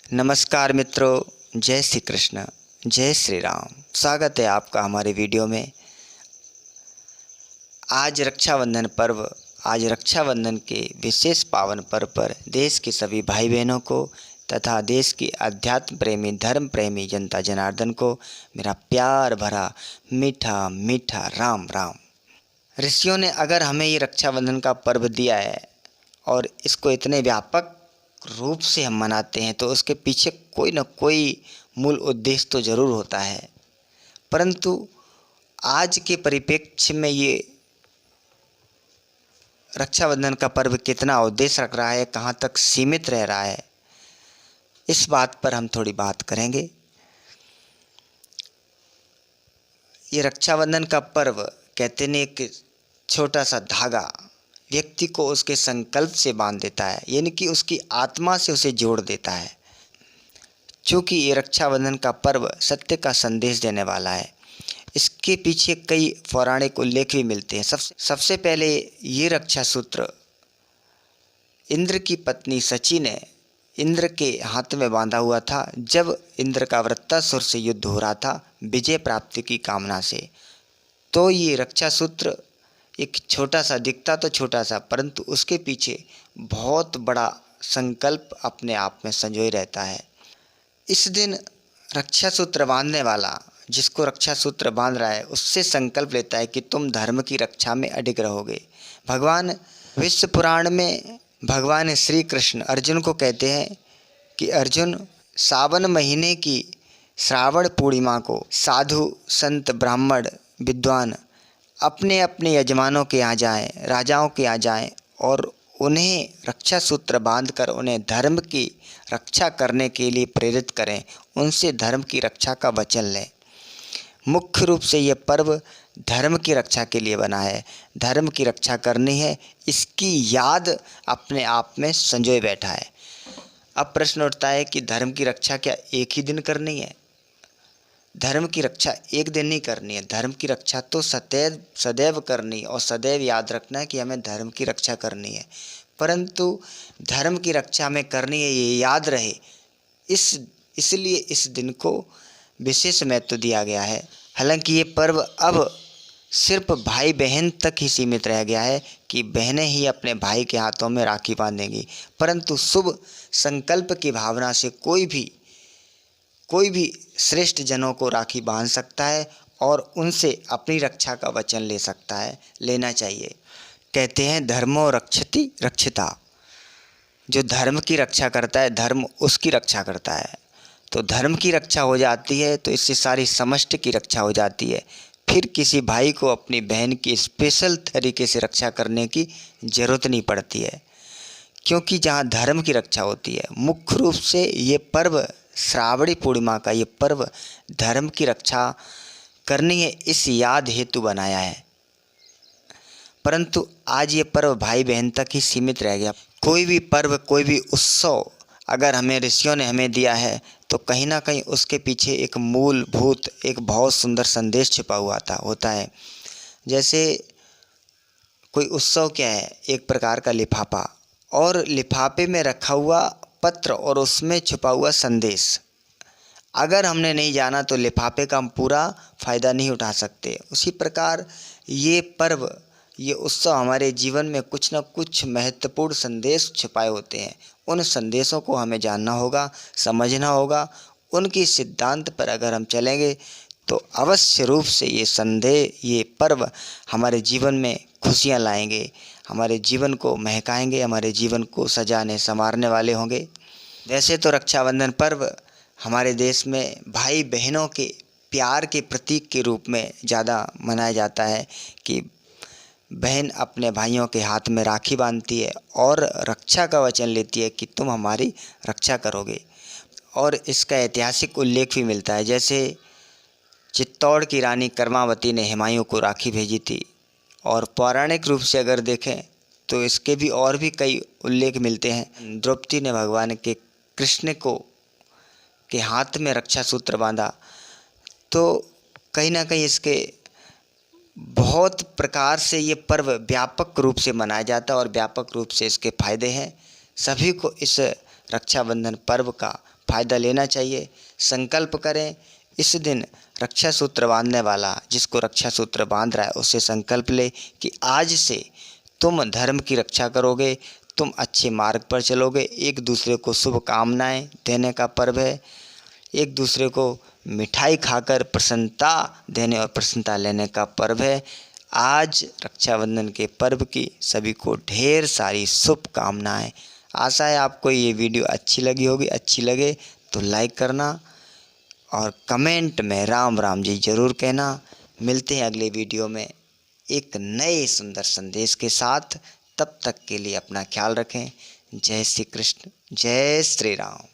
नमस्कार मित्रों, जय श्री कृष्ण, जय श्री राम। स्वागत है आपका हमारे वीडियो में। आज रक्षाबंधन पर्व, आज रक्षाबंधन के विशेष पावन पर्व पर देश के सभी भाई बहनों को तथा देश की अध्यात्म प्रेमी, धर्म प्रेमी जनता जनार्दन को मेरा प्यार भरा मीठा मीठा राम राम। ऋषियों ने अगर हमें ये रक्षाबंधन का पर्व दिया है और इसको इतने व्यापक रूप से हम मनाते हैं तो उसके पीछे कोई न कोई मूल उद्देश्य तो ज़रूर होता है। परंतु आज के परिप्रेक्ष्य में ये रक्षाबंधन का पर्व कितना उद्देश्य रख रहा है, कहाँ तक सीमित रह रहा है, इस बात पर हम थोड़ी बात करेंगे। ये रक्षाबंधन का पर्व कहते हैं एक छोटा सा धागा व्यक्ति को उसके संकल्प से बांध देता है, यानी कि उसकी आत्मा से उसे जोड़ देता है। चूँकि ये रक्षाबंधन का पर्व सत्य का संदेश देने वाला है, इसके पीछे कई पौराणिक उल्लेख भी मिलते हैं। सबसे पहले ये रक्षा सूत्र इंद्र की पत्नी सची ने इंद्र के हाथ में बांधा हुआ था जब इंद्र का वृत्तासुर से युद्ध हो रहा था विजय प्राप्ति की कामना से। तो ये रक्षा सूत्र एक छोटा सा दिखता तो छोटा सा, परंतु उसके पीछे बहुत बड़ा संकल्प अपने आप में संजोए रहता है। इस दिन रक्षा सूत्र बांधने वाला, जिसको रक्षा सूत्र बांध रहा है, उससे संकल्प लेता है कि तुम धर्म की रक्षा में अडिग रहोगे। भगवान विश्व पुराण में भगवान श्री कृष्ण अर्जुन को कहते हैं कि अर्जुन, सावन महीने की श्रावण पूर्णिमा को साधु संत ब्राह्मण विद्वान अपने अपने यजमानों के यहाँ जाएं, राजाओं के यहाँ जाएं और उन्हें रक्षा सूत्र बांधकर उन्हें धर्म की रक्षा करने के लिए प्रेरित करें, उनसे धर्म की रक्षा का वचन लें। मुख्य रूप से यह पर्व धर्म की रक्षा के लिए बना है। धर्म की रक्षा करनी है, इसकी याद अपने आप में संजोए बैठा है। अब प्रश्न उठता है कि धर्म की रक्षा क्या एक ही दिन करनी है? धर्म की रक्षा एक दिन नहीं करनी है। धर्म की रक्षा तो सदैव करनी और सदैव याद रखना है कि हमें धर्म की रक्षा करनी है। परंतु धर्म की रक्षा हमें करनी है, ये याद रहे, इसलिए इस दिन को विशेष महत्व दिया गया है। हालांकि ये पर्व अब सिर्फ भाई बहन तक ही सीमित रह गया है कि बहनें ही अपने भाई के हाथों में राखी बांधेंगी, परंतु शुभ संकल्प की भावना से कोई भी श्रेष्ठ जनों को राखी बांध सकता है और उनसे अपनी रक्षा का वचन ले सकता है, लेना चाहिए। कहते हैं धर्मो रक्षति रक्षिता, जो धर्म की रक्षा करता है धर्म उसकी रक्षा करता है। तो धर्म की रक्षा हो जाती है तो इससे सारी समष्टि की रक्षा हो जाती है। फिर किसी भाई को अपनी बहन की स्पेशल तरीके से रक्षा करने की ज़रूरत नहीं पड़ती है, क्योंकि जहाँ धर्म की रक्षा होती है। मुख्य रूप से ये पर्व श्रावणी पूर्णिमा का ये पर्व धर्म की रक्षा करनी है, इस याद हेतु बनाया है। परंतु आज ये पर्व भाई बहन तक ही सीमित रह गया। कोई भी पर्व, कोई भी उत्सव अगर हमें ऋषियों ने हमें दिया है तो कहीं ना कहीं उसके पीछे एक मूलभूत, एक बहुत सुंदर संदेश छिपा हुआ होता है। जैसे कोई उत्सव क्या है, एक प्रकार का लिफाफा, और लिफाफे में रखा हुआ पत्र और उसमें छुपा हुआ संदेश अगर हमने नहीं जाना तो लिफाफे का हम पूरा फ़ायदा नहीं उठा सकते। उसी प्रकार ये पर्व, ये उत्सव हमारे जीवन में कुछ न कुछ महत्वपूर्ण संदेश छुपाए होते हैं। उन संदेशों को हमें जानना होगा, समझना होगा। उनके सिद्धांत पर अगर हम चलेंगे तो अवश्य रूप से ये पर्व हमारे जीवन में खुशियाँ लाएंगे, हमारे जीवन को महकाएंगे, हमारे जीवन को सजाने संवारने वाले होंगे। वैसे तो रक्षाबंधन पर्व हमारे देश में भाई बहनों के प्यार के प्रतीक के रूप में ज़्यादा मनाया जाता है कि बहन अपने भाइयों के हाथ में राखी बांधती है और रक्षा का वचन लेती है कि तुम हमारी रक्षा करोगे। और इसका ऐतिहासिक उल्लेख भी मिलता है। जैसे चित्तौड़ की रानी कर्मावती ने हुमायूं को राखी भेजी थी, और पौराणिक रूप से अगर देखें तो इसके भी और भी कई उल्लेख मिलते हैं। द्रौपदी ने भगवान के कृष्ण के हाथ में रक्षा सूत्र बांधा। तो कहीं ना कहीं इसके बहुत प्रकार से ये पर्व व्यापक रूप से मनाया जाता है और व्यापक रूप से इसके फायदे हैं। सभी को इस रक्षाबंधन पर्व का फ़ायदा लेना चाहिए। संकल्प करें। इस दिन रक्षा सूत्र बांधने वाला, जिसको रक्षा सूत्र बांध रहा है, उससे संकल्प ले कि आज से तुम धर्म की रक्षा करोगे, तुम अच्छे मार्ग पर चलोगे। एक दूसरे को शुभकामनाएं देने का पर्व है। एक दूसरे को मिठाई खाकर प्रसन्नता देने और प्रसन्नता लेने का पर्व है। आज रक्षाबंधन के पर्व की सभी को ढेर सारी शुभकामनाएं। आशा है आपको ये वीडियो अच्छी लगी होगी। अच्छी लगे तो लाइक करना और कमेंट में राम राम जी ज़रूर कहना। मिलते हैं अगले वीडियो में एक नए सुंदर संदेश के साथ। तब तक के लिए अपना ख्याल रखें। जय श्री कृष्ण, जय श्री राम।